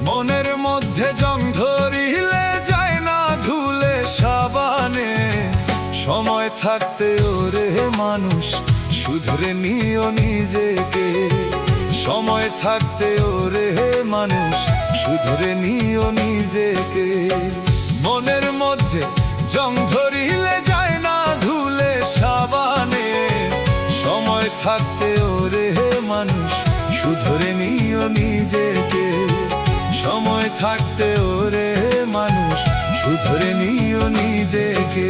মনের মধ্যে জং ধরিলে যায় না ধুলে সাবানে। সময় থাকতে ওরে মানুষ শুধরে নিও নিজেকে। সময় থাকতে ওরে মানুষ শুধরে নিও নিজেকে। মনের মধ্যে জং ধরিলে যায় না ধুলে সাবানে। সময় থাকতে ওরে মানুষ শুধরে নিও নিজেকে। সময় থাকতে ওরে মানুষ শুধরে নিও নিজেকে।